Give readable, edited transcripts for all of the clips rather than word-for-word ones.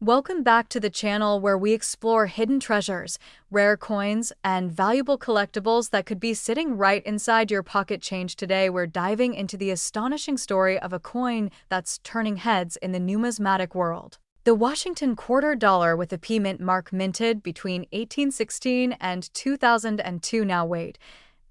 Welcome back to the channel where we explore hidden treasures, rare coins, and valuable collectibles that could be sitting right inside your pocket change. Today, we're diving into the astonishing story of a coin that's turning heads in the numismatic world. The Washington quarter dollar with a P mint mark, minted between 1816 and 2002. Now wait,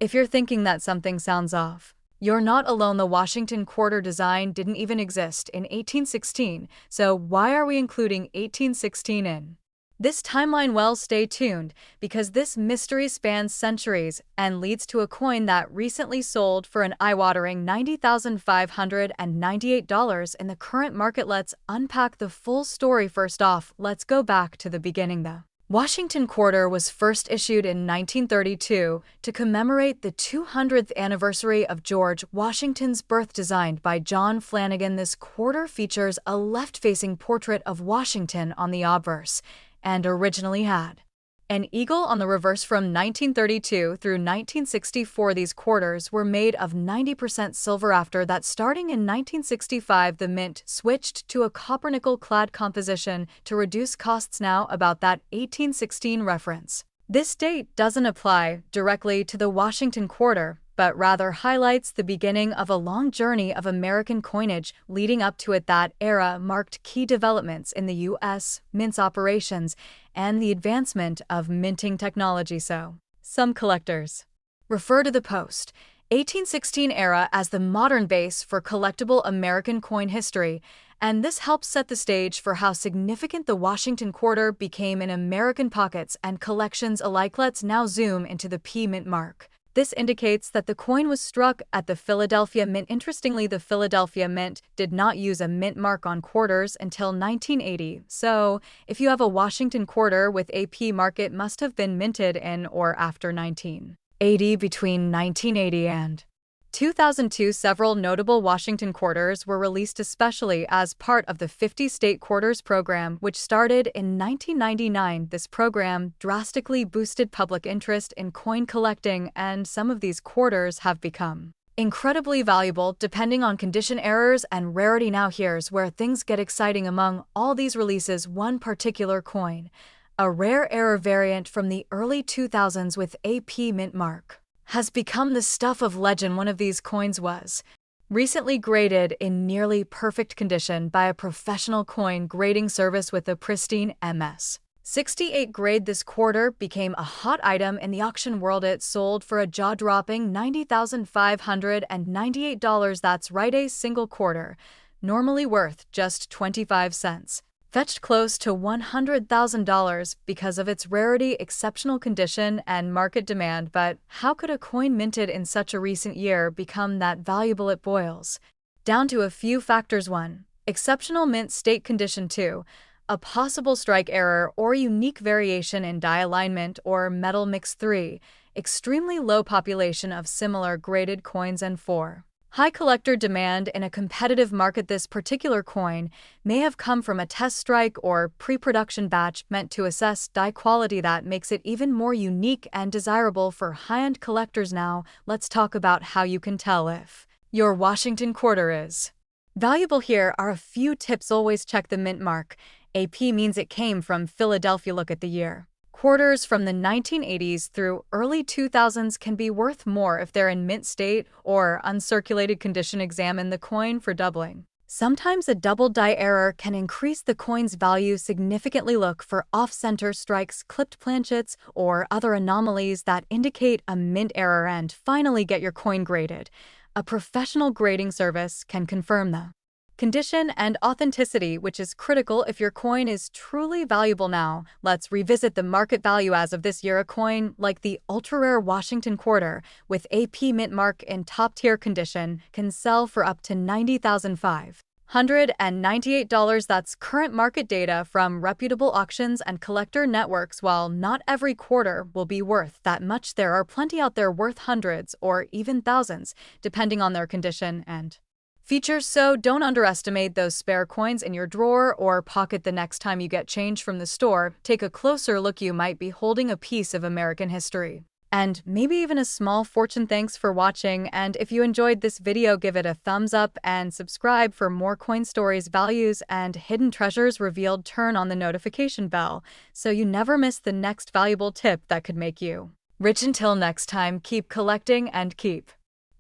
if you're thinking that something sounds off, you're not alone. The Washington quarter design didn't even exist in 1816, so why are we including 1816 in this timeline? Well, stay tuned, because this mystery spans centuries and leads to a coin that recently sold for an eye-watering $90,598 in the current market. Let's unpack the full story. First off, let's go back to the beginning. The Washington quarter was first issued in 1932 to commemorate the 200th anniversary of George Washington's birth. Designed by John Flanagan, this quarter features a left-facing portrait of Washington on the obverse, and originally had an eagle on the reverse. From 1932 through 1964, these quarters were made of 90% silver. After that, starting in 1965, the mint switched to a copper-nickel clad composition to reduce costs. Now about that 1816 reference. This date doesn't apply directly to the Washington quarter, but rather highlights the beginning of a long journey of American coinage leading up to it. That era marked key developments in the U.S. mint's operations and the advancement of minting technology. So, some collectors refer to the post-1816 era as the modern base for collectible American coin history, and this helps set the stage for how significant the Washington quarter became in American pockets and collections alike. Let's now zoom into the P mint mark. This indicates that the coin was struck at the Philadelphia Mint. Interestingly, the Philadelphia Mint did not use a mint mark on quarters until 1980, so if you have a Washington quarter with a P mark, it must have been minted in or after 1980. Between 1980 and 2002, several notable Washington quarters were released, especially as part of the 50-state quarters program, which started in 1999. This program drastically boosted public interest in coin collecting, and some of these quarters have become incredibly valuable depending on condition, errors, and rarity. Now here's where things get exciting. Among all these releases, one particular coin, a rare error variant from the early 2000s with a P mint mark, has become the stuff of legend. One of these coins was recently graded in nearly perfect condition by a professional coin grading service with a pristine MS68 grade. This quarter became a hot item in the auction world. It sold for a jaw-dropping $90,598. That's right, a single quarter, normally worth just 25 cents, fetched close to $100,000 because of its rarity, exceptional condition, and market demand. But how could a coin minted in such a recent year become that valuable? It boils down to a few factors. 1. Exceptional mint state condition. 2. A possible strike error or unique variation in die alignment or metal mix. 3. Extremely low population of similar graded coins. And 4. High collector demand in a competitive market. This particular coin may have come from a test strike or pre-production batch meant to assess die quality. That makes it even more unique and desirable for high-end collectors. Now, let's talk about how you can tell if your Washington quarter is valuable. Here are a few tips. Always check the mint mark. AP means it came from Philadelphia. Look at the year. Quarters from the 1980s through early 2000s can be worth more if they're in mint state or uncirculated condition. Examine the coin for doubling. Sometimes a double die error can increase the coin's value significantly. Look for off-center strikes, clipped planchets, or other anomalies that indicate a mint error. And finally, get your coin graded. A professional grading service can confirm the condition and authenticity, which is critical if your coin is truly valuable. Now, let's revisit the market value as of this year. A coin like the ultra-rare Washington quarter with a P mint mark in top-tier condition can sell for up to $90,598. That's current market data from reputable auctions and collector networks. While not every quarter will be worth that much, there are plenty out there worth hundreds or even thousands, depending on their condition and features. So don't underestimate those spare coins in your drawer or pocket. The next time you get change from the store, take a closer look. You might be holding a piece of American history. And maybe even a small fortune. Thanks for watching, and if you enjoyed this video, give it a thumbs up and subscribe for more coin stories, values, and hidden treasures revealed. Turn on the notification bell so you never miss the next valuable tip that could make you rich. Until next time, keep collecting and keep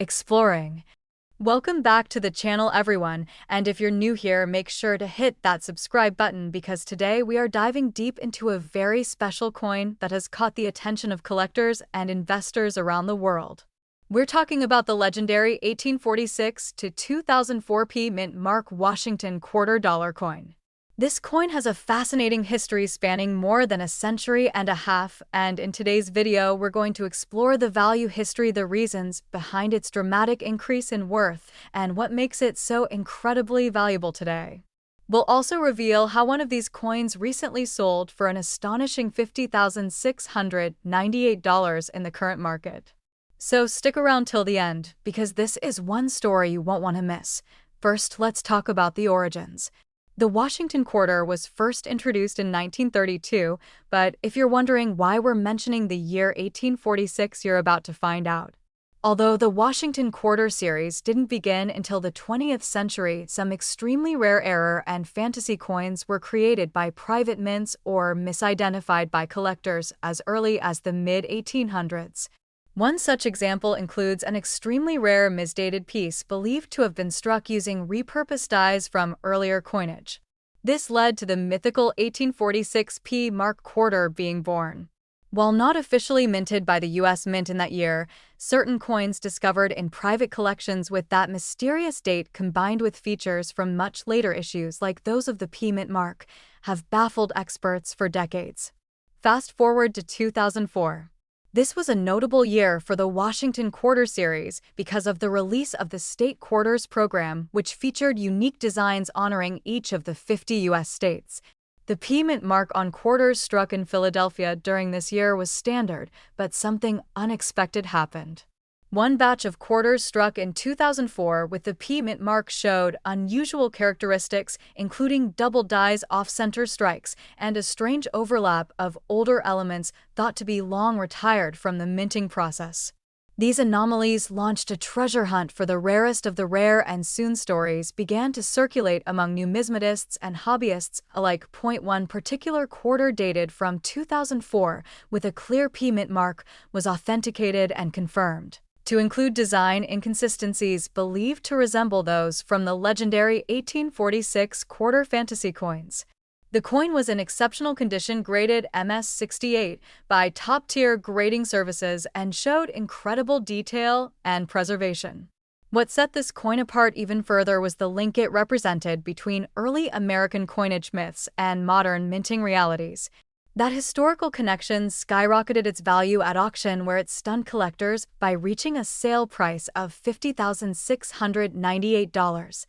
exploring. Welcome back to the channel, everyone, and if you're new here, make sure to hit that subscribe button because today we are diving deep into a very special coin that has caught the attention of collectors and investors around the world. We're talking about the legendary 1846 to 2004 P Mint Mark Washington quarter dollar coin. This coin has a fascinating history spanning more than a century and a half, and in today's video, we're going to explore the value, history, the reasons behind its dramatic increase in worth, and what makes it so incredibly valuable today. We'll also reveal how one of these coins recently sold for an astonishing $50,698 in the current market. So stick around till the end, because this is one story you won't want to miss. First, let's talk about the origins. The Washington quarter was first introduced in 1932, but if you're wondering why we're mentioning the year 1846, you're about to find out. Although the Washington quarter series didn't begin until the 20th century, some extremely rare error and fantasy coins were created by private mints or misidentified by collectors as early as the mid-1800s. One such example includes an extremely rare misdated piece believed to have been struck using repurposed dies from earlier coinage. This led to the mythical 1846 P Mark quarter being born. While not officially minted by the U.S. Mint in that year, certain coins discovered in private collections with that mysterious date combined with features from much later issues like those of the P Mint Mark have baffled experts for decades. Fast forward to 2004. This was a notable year for the Washington Quarter series because of the release of the State Quarters program, which featured unique designs honoring each of the 50 U.S. states. The P Mint Mark on quarters struck in Philadelphia during this year was standard, but something unexpected happened. One batch of quarters struck in 2004 with the P Mint Mark showed unusual characteristics, including double dies off-center strikes and a strange overlap of older elements thought to be long retired from the minting process. These anomalies launched a treasure hunt for the rarest of the rare, and soon stories began to circulate among numismatists and hobbyists alike. One particular quarter dated from 2004 with a clear P Mint Mark was authenticated and confirmed to include design inconsistencies believed to resemble those from the legendary 1846 quarter fantasy coins. The coin was in exceptional condition, graded MS-68 by top-tier grading services, and showed incredible detail and preservation. What set this coin apart even further was the link it represented between early American coinage myths and modern minting realities. That historical connection skyrocketed its value at auction, where it stunned collectors by reaching a sale price of $50,698.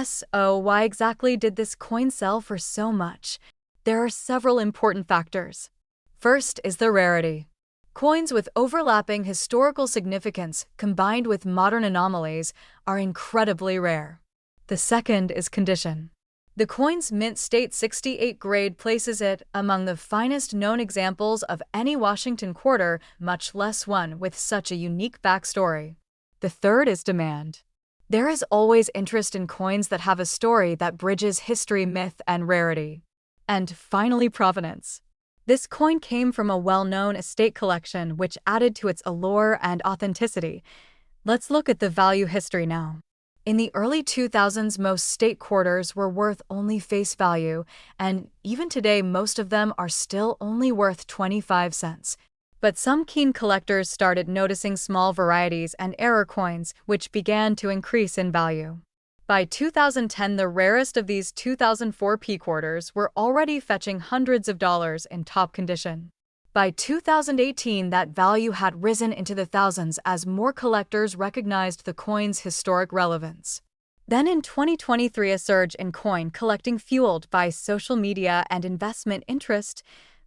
So why exactly did this coin sell for so much? There are several important factors. First is the rarity. Coins with overlapping historical significance combined with modern anomalies are incredibly rare. The second is condition. The coin's mint state 68 grade places it among the finest known examples of any Washington quarter, much less one with such a unique backstory. The third is demand. There is always interest in coins that have a story that bridges history, myth, and rarity. And finally, provenance. This coin came from a well-known estate collection, which added to its allure and authenticity. Let's look at the value history now. In the early 2000s, most state quarters were worth only face value, and even today most of them are still only worth 25 cents. But some keen collectors started noticing small varieties and error coins, which began to increase in value. By 2010, the rarest of these 2004 P quarters were already fetching hundreds of dollars in top condition. By 2018, that value had risen into the thousands as more collectors recognized the coin's historic relevance. Then in 2023, a surge in coin collecting fueled by social media and investment interest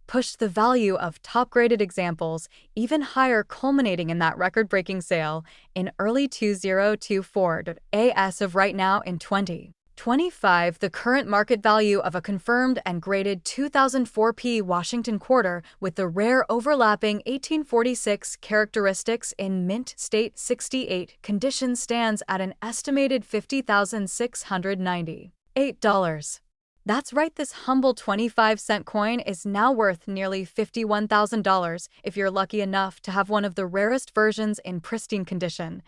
pushed the value of top-graded examples even higher, culminating in that record-breaking sale in early 2024. As of right now in 2024, 25. The current market value of a confirmed and graded 2004p Washington quarter with the rare overlapping 1846 characteristics in mint state 68 condition stands at an estimated $50,698. That's right, this humble 25-cent coin is now worth nearly $51,000 if you're lucky enough to have one of the rarest versions in pristine condition.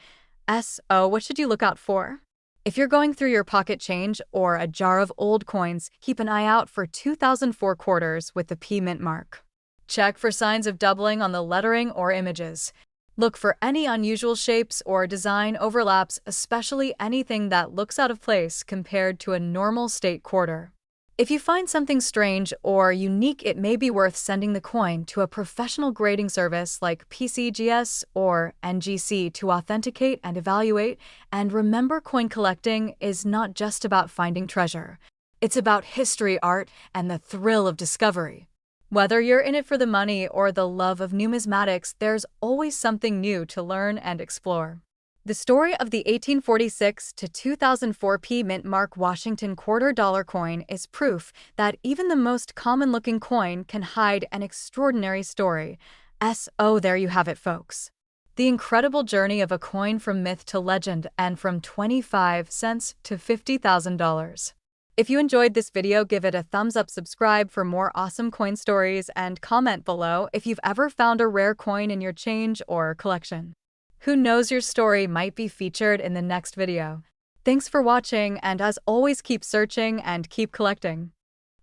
What should you look out for? If you're going through your pocket change or a jar of old coins, keep an eye out for 2004 quarters with the P mint mark. Check for signs of doubling on the lettering or images. Look for any unusual shapes or design overlaps, especially anything that looks out of place compared to a normal state quarter. If you find something strange or unique, it may be worth sending the coin to a professional grading service like PCGS or NGC to authenticate and evaluate. And remember, coin collecting is not just about finding treasure. It's about history, art, and the thrill of discovery. Whether you're in it for the money or the love of numismatics, there's always something new to learn and explore. The story of the 1846 to 2004p mint mark Washington quarter dollar coin is proof that even the most common-looking coin can hide an extraordinary story. There you have it, folks. The incredible journey of a coin from myth to legend and from 25 cents to $50,000. If you enjoyed this video, give it a thumbs up, subscribe for more awesome coin stories, and comment below if you've ever found a rare coin in your change or collection. Who knows, your story might be featured in the next video. Thanks for watching, and as always, keep searching and keep collecting.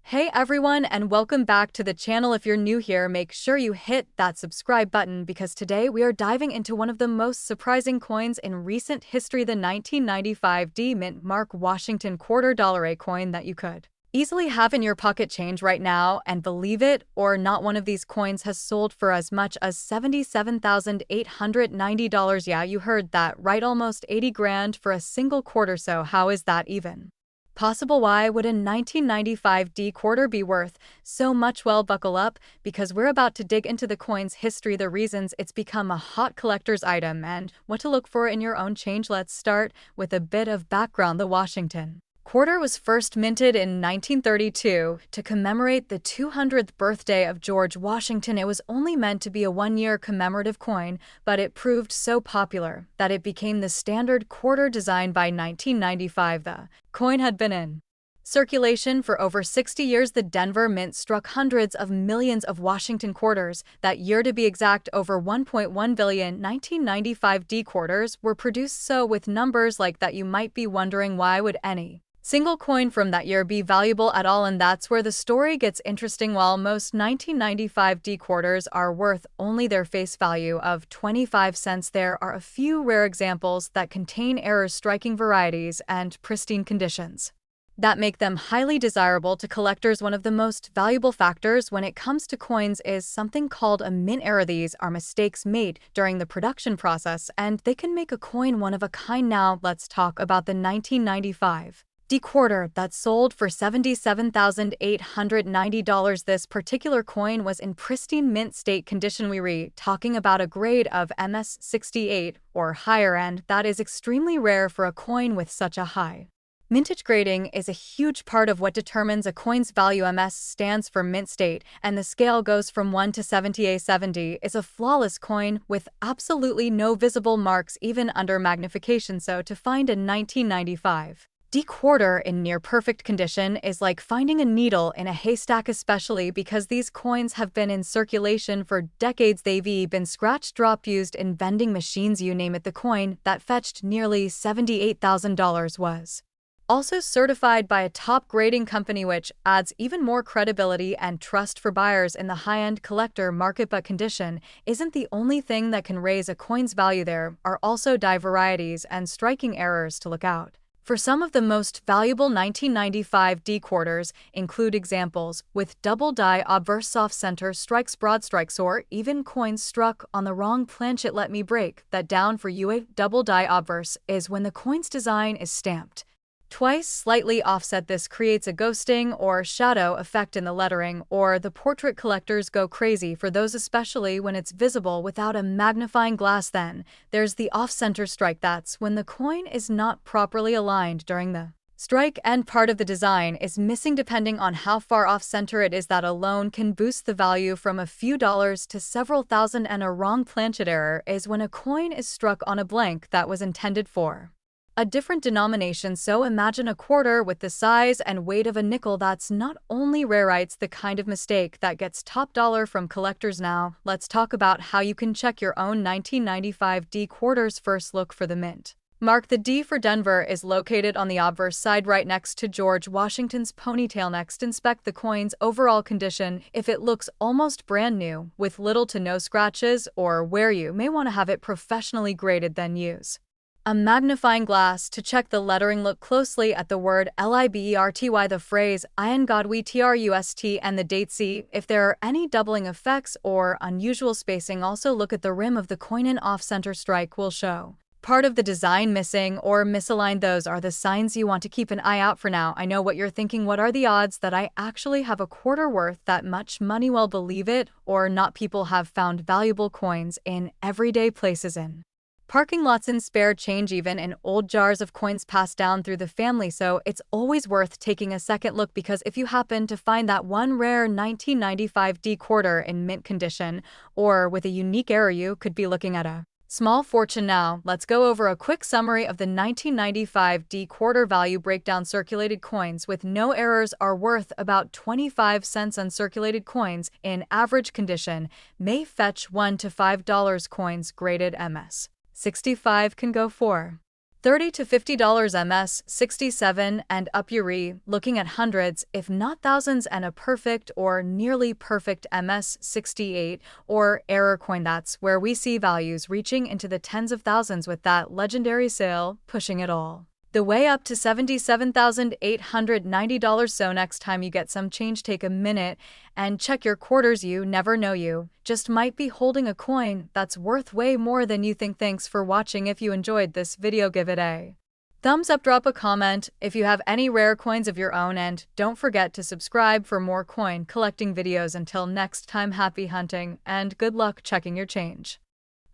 Hey everyone, and welcome back to the channel. If you're new here, make sure you hit that subscribe button because today we are diving into one of the most surprising coins in recent history, the 1995 D mint mark Washington quarter dollar A coin that you could easily have in your pocket change right now. And believe it or not, one of these coins has sold for as much as $77,890. Yeah, you heard that right, almost 80 grand for a single quarter. So how is that even possible? Why would a 1995 D quarter be worth so much? Well, buckle up because we're about to dig into the coin's history, the reasons it's become a hot collector's item, and what to look for in your own change. Let's start with a bit of background. The Washington quarter was first minted in 1932 to commemorate the 200th birthday of George Washington. It was only meant to be a one-year commemorative coin, but it proved so popular that it became the standard quarter design by 1995. The coin had been in circulation for over 60 years. The Denver Mint struck hundreds of millions of Washington quarters that year. To be exact, over 1.1 billion 1995 D quarters were produced. So with numbers like that, you might be wondering, why would any single coin from that year be valuable at all? And that's where the story gets interesting. While most 1995 D quarters are worth only their face value of 25 cents, there are a few rare examples that contain errors, striking varieties, and pristine conditions that make them highly desirable to collectors. One of the most valuable factors when it comes to coins is something called a mint error. These are mistakes made during the production process, and they can make a coin one of a kind. Now let's talk about the 1995 D quarter that sold for $77,890. This particular coin was in pristine mint state condition. We're talking about a grade of MS 68 or higher, and that is extremely rare for a coin with such a high mintage. Grading is a huge part of what determines a coin's value. MS stands for mint state, and the scale goes from 1 to 70. A 70 is a flawless coin with absolutely no visible marks, even under magnification. So to find a 1995 D quarter in near perfect condition is like finding a needle in a haystack, especially because these coins have been in circulation for decades. They've been scratched, dropped, used in vending machines, you name it. The coin that fetched nearly $78,000 was also certified by a top grading company, which adds even more credibility and trust for buyers in the high-end collector market. But condition isn't the only thing that can raise a coin's value. There are also die varieties and striking errors to look out for. Some of the most valuable 1995 D quarters include examples with double die obverse, soft center strikes, broad strikes, or even coins struck on the wrong planchet. Let me break that down for you. A double die obverse is when the coin's design is stamped twice, slightly offset. This creates a ghosting or shadow effect in the lettering, or the portrait collectors go crazy for those, especially when it's visible without a magnifying glass. Then there's the off-center strike. That's when the coin is not properly aligned during the strike and part of the design is missing depending on how far off-center it is. That alone can boost the value from a few dollars to several thousand, and a wrong planchet error is when a coin is struck on a blank that was intended for a different denomination. So imagine a quarter with the size and weight of a nickel. That's not only rare, it's the kind of mistake that gets top dollar from collectors. Now, let's talk about how you can check your own 1995 D quarters. First, look for the mint mark. The D for Denver is located on the obverse side right next to George Washington's ponytail. Next, inspect the coin's overall condition. If it looks almost brand new, with little to no scratches or wear, you may want to have it professionally graded. Then use a magnifying glass to check the lettering. Look closely at the word LIBERTY, the phrase "Ian God we trust," and the date. See if there are any doubling effects or unusual spacing. Also look at the rim of the coin. An off-center strike will show part of the design missing or misaligned. Those are the signs you want to keep an eye out for. Now, I know what you're thinking. What are the odds that I actually have a quarter worth that much money? Well, believe it or not, people have found valuable coins in everyday places, in parking lots, in spare change, even in old jars of coins passed down through the family. So it's always worth taking a second look, because if you happen to find that one rare 1995 D quarter in mint condition or with a unique error, you could be looking at a small fortune. Now, let's go over a quick summary of the 1995 D quarter value breakdown. Circulated coins with no errors are worth about 25 cents. Uncirculated coins in average condition may fetch $1 to $5. Coins graded MS 65 can go for $30 to $50. MS 67 and up. You're looking at hundreds, if not thousands, and a perfect or nearly perfect MS 68 or error coin. That's where we see values reaching into the tens of thousands, with that legendary sale pushing it all the way up to $77,890. So next time you get some change, take a minute and check your quarters. You never know, you just might be holding a coin that's worth way more than you think. Thanks for watching. If you enjoyed this video, give it a thumbs up, drop a comment if you have any rare coins of your own, and don't forget to subscribe for more coin collecting videos. Until next time, happy hunting and good luck checking your change.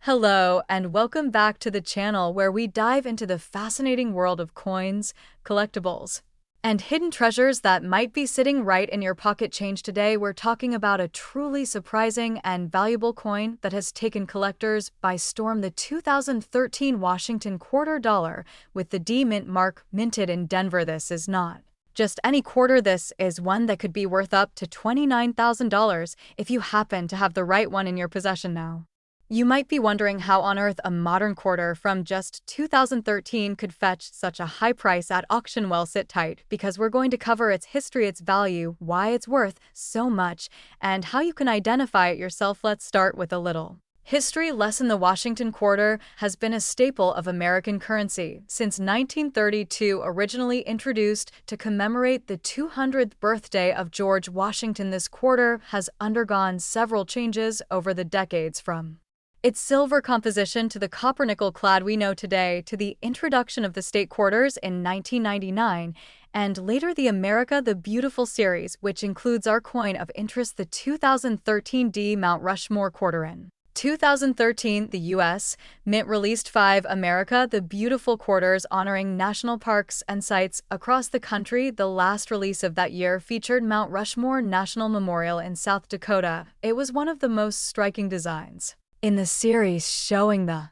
Hello and welcome back to the channel, where we dive into the fascinating world of coins, collectibles, and hidden treasures that might be sitting right in your pocket. Change. Today we're talking about a truly surprising and valuable coin that has taken collectors by storm: the 2013 Washington quarter dollar with the D mint mark, minted in Denver. This is not just any quarter. This is one that could be worth up to $29,000 if you happen to have the right one in your possession. Now, you might be wondering how on earth a modern quarter from just 2013 could fetch such a high price at auction. Well, sit tight, because we're going to cover its history, its value, why it's worth so much, and how you can identify it yourself. Let's start with a little history lesson. The Washington quarter has been a staple of American currency since 1932. Originally introduced to commemorate the 200th birthday of George Washington, this quarter has undergone several changes over the decades, from its silver composition to the copper nickel clad we know today, to the introduction of the state quarters in 1999, and later the America the Beautiful series, which includes our coin of interest, the 2013 D Mount Rushmore quarter. In 2013, the U.S. Mint released 5 America the Beautiful quarters honoring national parks and sites across the country. The last release of that year featured Mount Rushmore National Memorial in South Dakota. It was one of the most striking designs in the series, showing the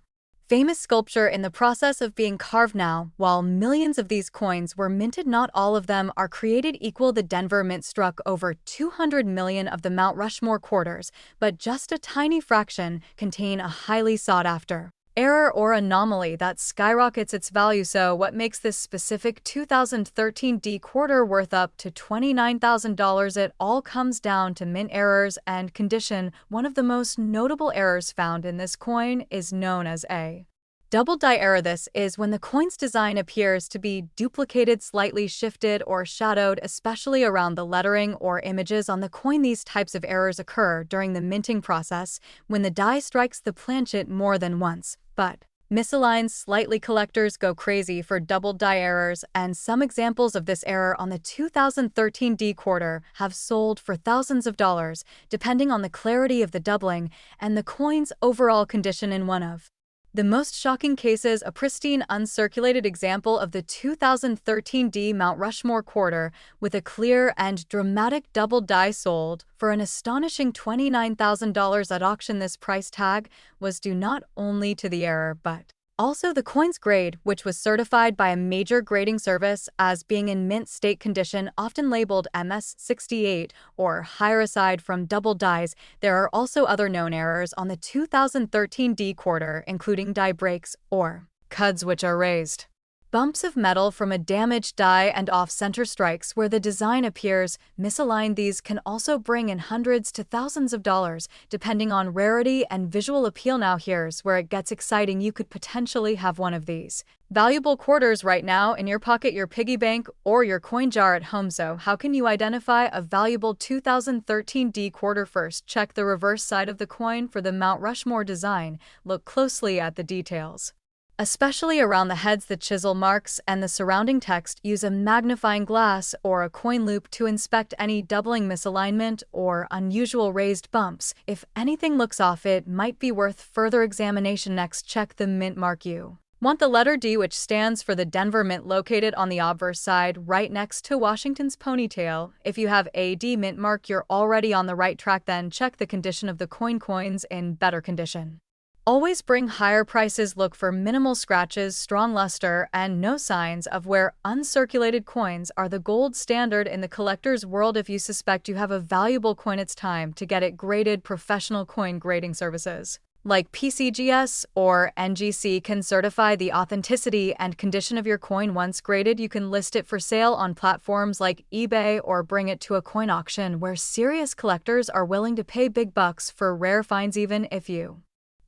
famous sculpture in the process of being carved. Now, while millions of these coins were minted, not all of them are created equal. The Denver Mint struck over 200 million of the Mount Rushmore quarters, but just a tiny fraction contain a highly sought-after error or anomaly that skyrockets its value. So what makes this specific 2013 D quarter worth up to $29,000? It all comes down to mint errors and condition. One of the most notable errors found in this coin is known as a double die error. This is when the coin's design appears to be duplicated, slightly shifted, or shadowed, especially around the lettering or images on the coin. These types of errors occur during the minting process when the die strikes the planchet more than once, but misaligned slightly. Collectors go crazy for double die errors, and some examples of this error on the 2013 D quarter have sold for thousands of dollars, depending on the clarity of the doubling and the coin's overall condition. In one of The most shocking case is a pristine, uncirculated example of the 2013 D Mount Rushmore quarter with a clear and dramatic double die sold for an astonishing $29,000 at auction. This price tag was due not only to the error but also the coin's grade, which was certified by a major grading service as being in mint state condition, often labeled MS68 or higher. Aside from double dies, there are also other known errors on the 2013 D quarter, including die breaks or cuds, which are raised bumps of metal from a damaged die and off-center strikes where the design appears misaligned. These can also bring in hundreds to thousands of dollars, depending on rarity and visual appeal. Now here's where it gets exciting. You could potentially have one of these valuable quarters right now in your pocket, your piggy bank, or your coin jar at home. So how can you identify a valuable 2013 D quarter? First, check the reverse side of the coin for the Mount Rushmore design. Look closely at the details, especially around the heads, the chisel marks, and the surrounding text. Use a magnifying glass or a coin loop to inspect any doubling, misalignment, or unusual raised bumps. If anything looks off, it might be worth further examination. Next, check the mint mark. You want the letter D, which stands for the Denver Mint, located on the obverse side right next to Washington's ponytail. If you have a D mint mark, you're already on the right track. Then check the condition of the coin. Coins in better condition always bring higher prices. Look for minimal scratches, strong luster, and no signs of wear. Uncirculated coins are the gold standard in the collector's world. If you suspect you have a valuable coin, it's time to get it graded. Professional coin grading services like PCGS or NGC can certify the authenticity and condition of your coin. Once graded, you can list it for sale on platforms like eBay or bring it to a coin auction where serious collectors are willing to pay big bucks for rare finds. Even if you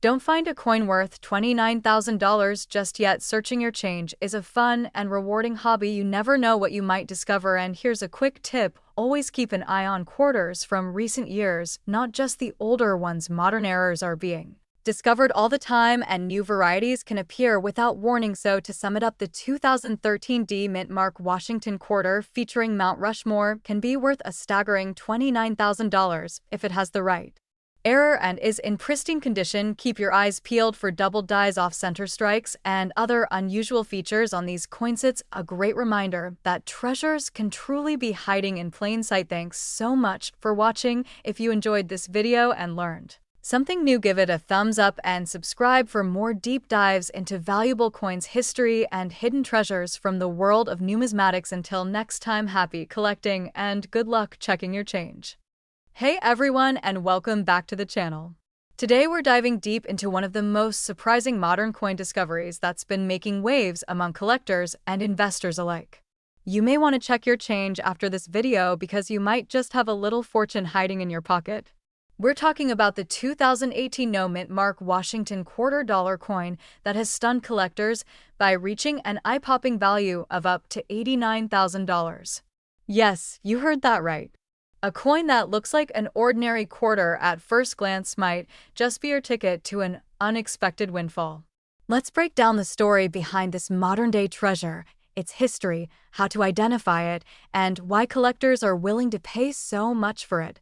don't find a coin worth $29,000 just yet, searching your change is a fun and rewarding hobby. You never know what you might discover. And here's a quick tip: always keep an eye on quarters from recent years, not just the older ones. Modern errors are being discovered all the time, and new varieties can appear without warning. So to sum it up, the 2013 D Mint Mark Washington quarter featuring Mount Rushmore can be worth a staggering $29,000 if it has the right error and is in pristine condition. Keep your eyes peeled for double dies, off-center strikes, and other unusual features on these coins. It's a great reminder that treasures can truly be hiding in plain sight. Thanks so much for watching. If you enjoyed this video and learned something new, give it a thumbs up and subscribe for more deep dives into valuable coins, history, and hidden treasures from the world of numismatics. Until next time, happy collecting and good luck checking your change. Hey everyone, and welcome back to the channel. Today we're diving deep into one of the most surprising modern coin discoveries that's been making waves among collectors and investors alike. You may want to check your change after this video because you might just have a little fortune hiding in your pocket. We're talking about the 2018 No Mint Mark Washington $quarter coin that has stunned collectors by reaching an eye-popping value of up to $89,000. Yes, you heard that right. A coin that looks like an ordinary quarter at first glance might just be your ticket to an unexpected windfall. Let's break down the story behind this modern-day treasure, its history, how to identify it, and why collectors are willing to pay so much for it.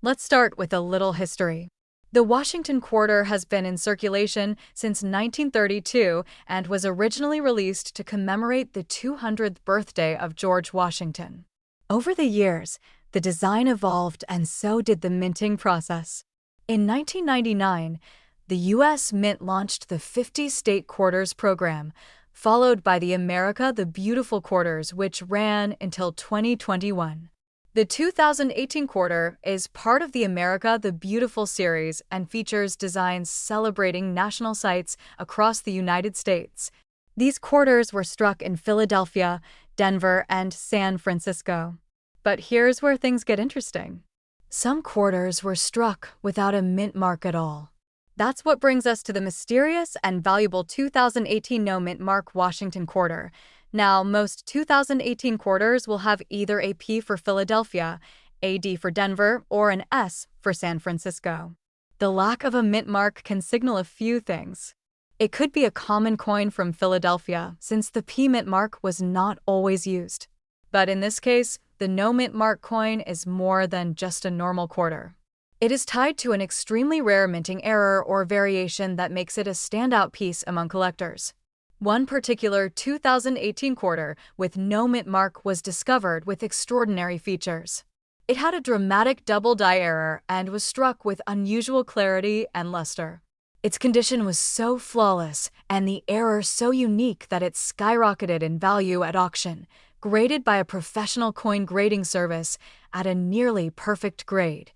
Let's start with a little history. The Washington quarter has been in circulation since 1932 and was originally released to commemorate the 200th birthday of George Washington. Over the years, the design evolved, and so did the minting process. In 1999, the U.S. Mint launched the 50-state quarters program, followed by the America the Beautiful quarters, which ran until 2021. The 2018 quarter is part of the America the Beautiful series and features designs celebrating national sites across the United States. These quarters were struck in Philadelphia, Denver, and San Francisco. But here's where things get interesting. Some quarters were struck without a mint mark at all. That's what brings us to the mysterious and valuable 2018 No Mint Mark Washington quarter. Now, most 2018 quarters will have either a P for Philadelphia, a D for Denver, or an S for San Francisco. The lack of a mint mark can signal a few things. It could be a common coin from Philadelphia, since the P mint mark was not always used. But in this case, the No Mint Mark coin is more than just a normal quarter. It is tied to an extremely rare minting error or variation that makes it a standout piece among collectors. One particular 2018 quarter with no mint mark was discovered with extraordinary features. It had a dramatic double die error and was struck with unusual clarity and luster. Its condition was so flawless and the error so unique that it skyrocketed in value at auction, graded by a professional coin grading service at a nearly perfect grade.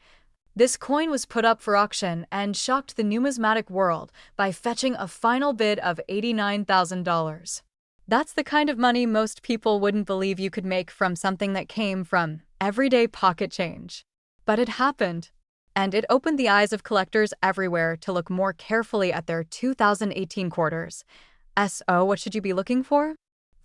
This coin was put up for auction and shocked the numismatic world by fetching a final bid of $89,000. That's the kind of money most people wouldn't believe you could make from something that came from everyday pocket change. But it happened, and it opened the eyes of collectors everywhere to look more carefully at their 2018 quarters. So, what should you be looking for?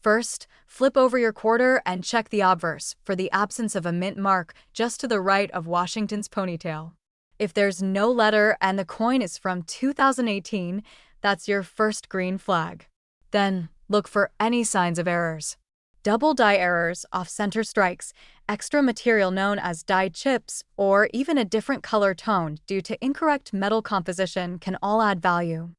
First, flip over your quarter and check the obverse for the absence of a mint mark just to the right of Washington's ponytail. If there's no letter and the coin is from 2018, that's your first green flag. Then, look for any signs of errors. Double die errors, off-center strikes, extra material known as die chips, or even a different color tone due to incorrect metal composition can all add value.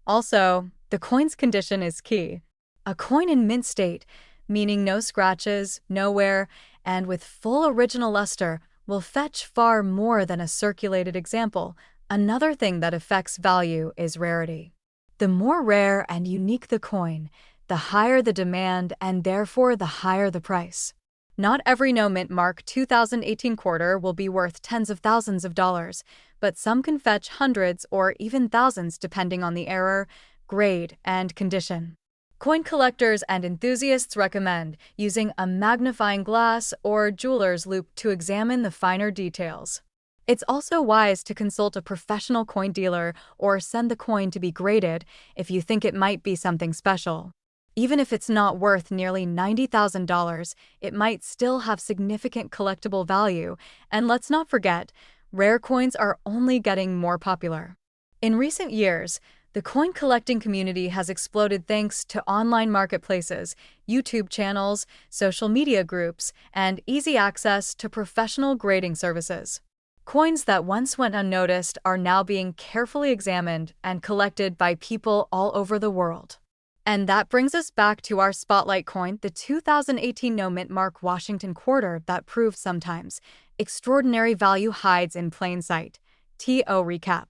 Also, the coin's condition is key. A coin in mint state, meaning no scratches, no wear, and with full original luster, will fetch far more than a circulated example. Another thing that affects value is rarity. The more rare and unique the coin, the higher the demand and therefore the higher the price. Not every no mint mark 2018 quarter will be worth tens of thousands of dollars, but some can fetch hundreds or even thousands depending on the error, grade, and condition. Coin collectors and enthusiasts recommend using a magnifying glass or jeweler's loupe to examine the finer details. It's also wise to consult a professional coin dealer or send the coin to be graded if you think it might be something special. Even if it's not worth nearly $90,000, it might still have significant collectible value, and let's not forget, rare coins are only getting more popular. In recent years, the coin collecting community has exploded thanks to online marketplaces, YouTube channels, social media groups, and easy access to professional grading services. Coins that once went unnoticed are now being carefully examined and collected by people all over the world. And that brings us back to our spotlight coin, the 2018 no mint mark Washington quarter that proves sometimes extraordinary value hides in plain sight. To recap.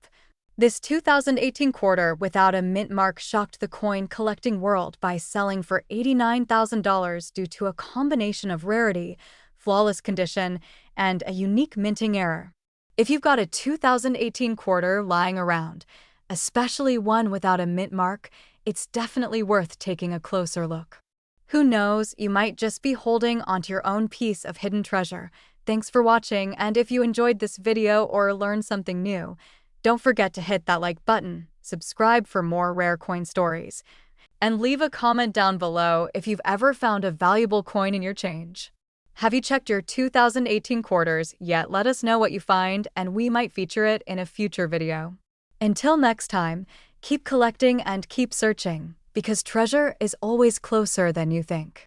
This 2018 quarter without a mint mark shocked the coin collecting world by selling for $89,000 due to a combination of rarity, flawless condition, and a unique minting error. If you've got a 2018 quarter lying around, especially one without a mint mark, it's definitely worth taking a closer look. Who knows, you might just be holding onto your own piece of hidden treasure. Thanks for watching, and if you enjoyed this video or learned something new, don't forget to hit that like button, subscribe for more rare coin stories, and leave a comment down below if you've ever found a valuable coin in your change. Have you checked your 2018 quarters yet? Let us know what you find and we might feature it in a future video. Until next time, keep collecting and keep searching, because treasure is always closer than you think.